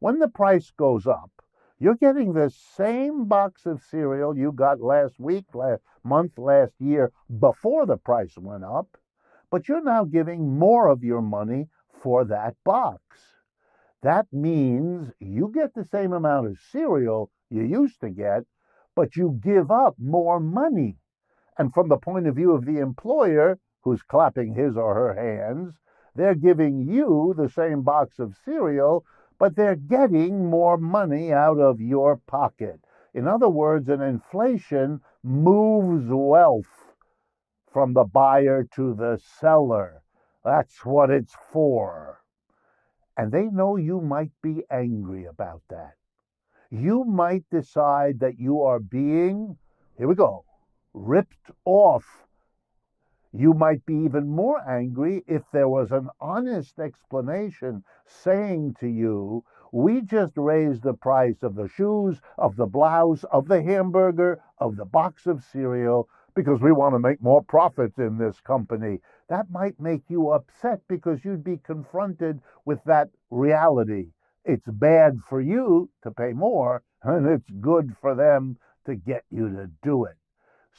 When the price goes up, you're getting the same box of cereal you got last week, last month, last year before the price went up, but you're now giving more of your money for that box. That means you get the same amount of cereal you used to get, but you give up more money. And from the point of view of the employer, who's clapping his or her hands, they're giving you the same box of cereal, but they're getting more money out of your pocket. In other words, an inflation moves wealth from the buyer to the seller. That's what it's for. And they know you might be angry about that. You might decide that you are being, here we go, ripped off. You might be even more angry if there was an honest explanation saying to you, we just raised the price of the shoes, of the blouse, of the hamburger, of the box of cereal, because we want to make more profits in this company. That might make you upset because you'd be confronted with that reality. It's bad for you to pay more, and it's good for them to get you to do it.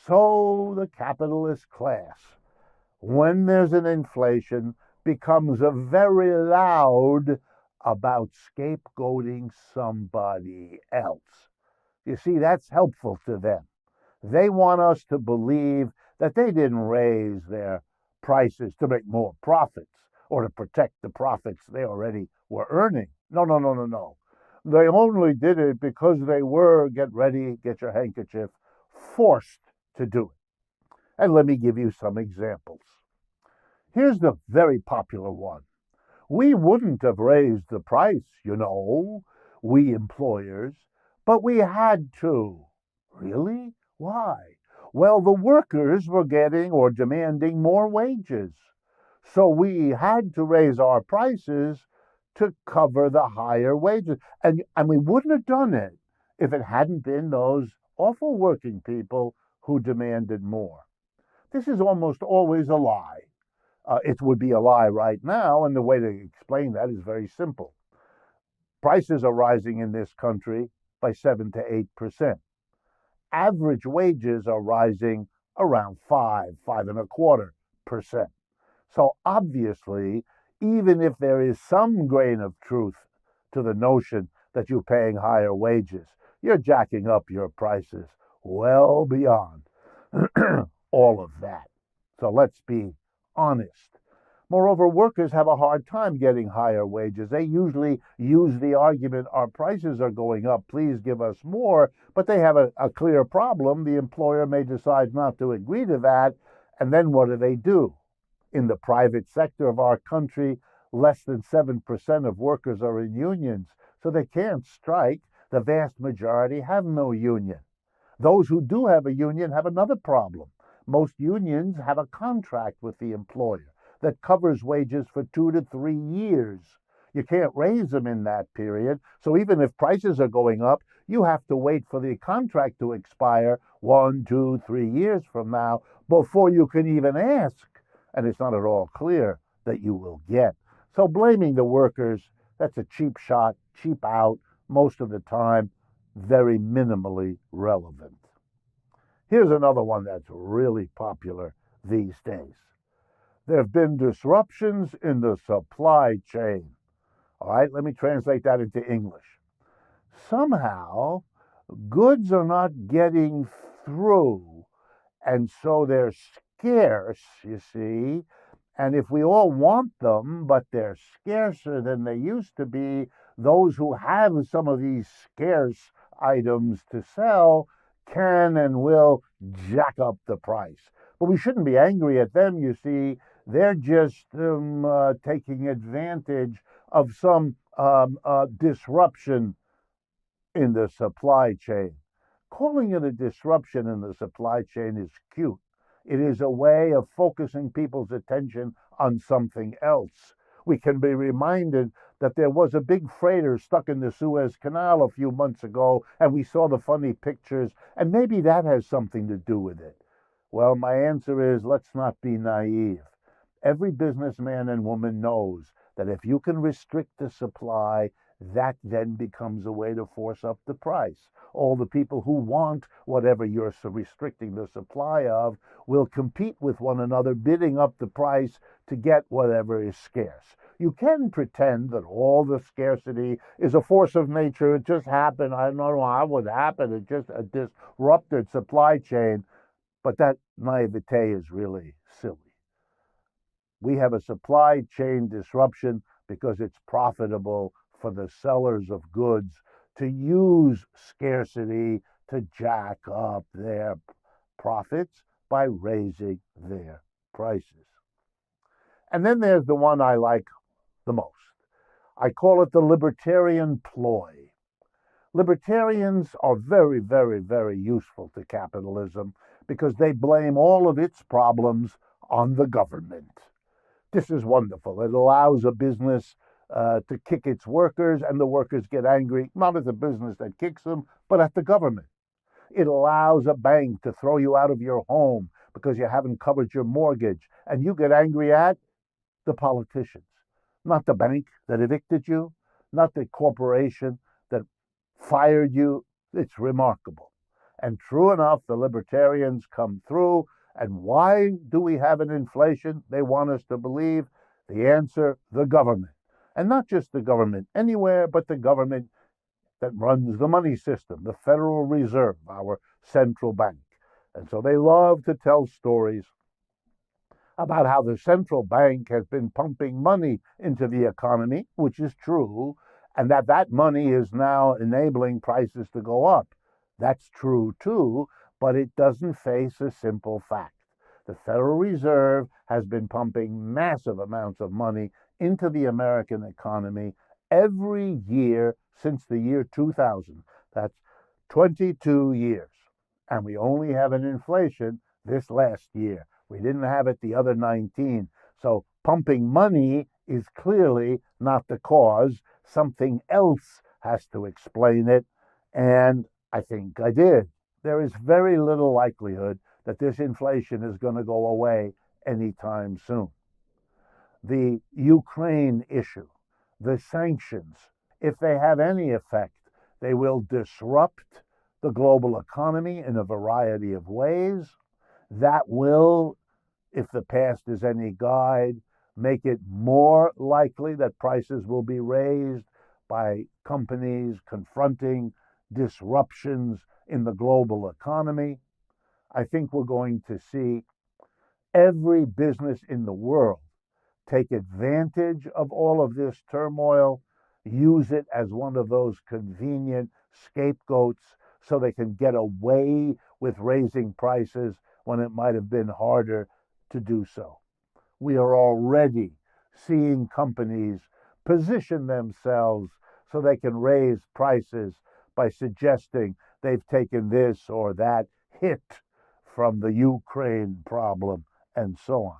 So the capitalist class, when there's an inflation, becomes very loud about scapegoating somebody else. You see, that's helpful to them. They want us to believe that they didn't raise their prices to make more profits or to protect the profits they already were earning. No, no, no, no, no. They only did it because they were, get ready, get your handkerchief, forced to do it. And let me give you some examples. Here's the very popular one. We wouldn't have raised the price, we employers, but we had to. Really? Why? Well, the workers were getting or demanding more wages. So we had to raise our prices to cover the higher wages. And we wouldn't have done it if it hadn't been those awful working people who demanded more. This is almost always a lie. It would be a lie right now, and the way to explain that is very simple. Prices are rising in this country by 7 to 8%. Average wages are rising around 5.25%. So obviously, even if there is some grain of truth to the notion that you're paying higher wages, you're jacking up your prices well beyond all of that. So let's be honest. Moreover, workers have a hard time getting higher wages. They usually use the argument, our prices are going up, please give us more, but they have a clear problem. The employer may decide not to agree to that, and then what do? In the private sector of our country, less than 7% of workers are in unions, so they can't strike. The vast majority have no union. Those who do have a union have another problem. Most unions have a contract with the employer that covers wages for 2 to 3 years. You can't raise them in that period. So even if prices are going up, you have to wait for the contract to expire 1, 2, 3 years from now before you can even ask. And it's not at all clear that you will get. So blaming the workers, that's a cheap shot, cheap out, most of the time, very minimally relevant. Here's another one that's really popular these days. There have been disruptions in the supply chain. All right, let me translate that into English. Somehow, goods are not getting through, and so they're scarce, you see. And if we all want them, but they're scarcer than they used to be, those who have some of these scarce items to sell can and will jack up the price. But we shouldn't be angry at them, you see. They're just taking advantage of some disruption in the supply chain. Calling it a disruption in the supply chain is cute. It is a way of focusing people's attention on something else. We can be reminded that there was a big freighter stuck in the Suez Canal a few months ago, and we saw the funny pictures, and maybe that has something to do with it. Well, my answer is, let's not be naive. Every businessman and woman knows that if you can restrict the supply, that then becomes a way to force up the price. All the people who want whatever you're restricting the supply of will compete with one another, bidding up the price to get whatever is scarce. You can pretend that all the scarcity is a force of nature. It just happened. I don't know how it would happen. It's just a disrupted supply chain. But that naivete is really silly. We have a supply chain disruption because it's profitable for the sellers of goods to use scarcity to jack up their profits by raising their prices. And then there's the one I like the most. I call it the libertarian ploy. Libertarians are very, very, very useful to capitalism because they blame all of its problems on the government. This is wonderful. It allows a business to kick its workers, and the workers get angry, not at the business that kicks them, but at the government. It allows a bank to throw you out of your home because you haven't covered your mortgage, and you get angry at the politicians, not the bank that evicted you, not the corporation that fired you. It's remarkable. And true enough, the libertarians come through. And why do we have an inflation? They want us to believe the answer, the government. And not just the government anywhere, but the government that runs the money system, the Federal Reserve, our central bank. And so they love to tell stories about how the central bank has been pumping money into the economy, which is true, and that money is now enabling prices to go up. That's true too, but it doesn't face a simple fact. The Federal Reserve has been pumping massive amounts of money into the American economy every year since the year 2000. That's 22 years. And we only have an inflation this last year. We didn't have it the other 19. So pumping money is clearly not the cause. Something else has to explain it. And I think I did. There is very little likelihood that this inflation is going to go away anytime soon. The Ukraine issue, the sanctions, if they have any effect, they will disrupt the global economy in a variety of ways. That will, if the past is any guide, make it more likely that prices will be raised by companies confronting disruptions in the global economy. I think we're going to see every business in the world take advantage of all of this turmoil, use it as one of those convenient scapegoats so they can get away with raising prices when it might have been harder to do so. We are already seeing companies position themselves so they can raise prices by suggesting they've taken this or that hit from the Ukraine problem and so on.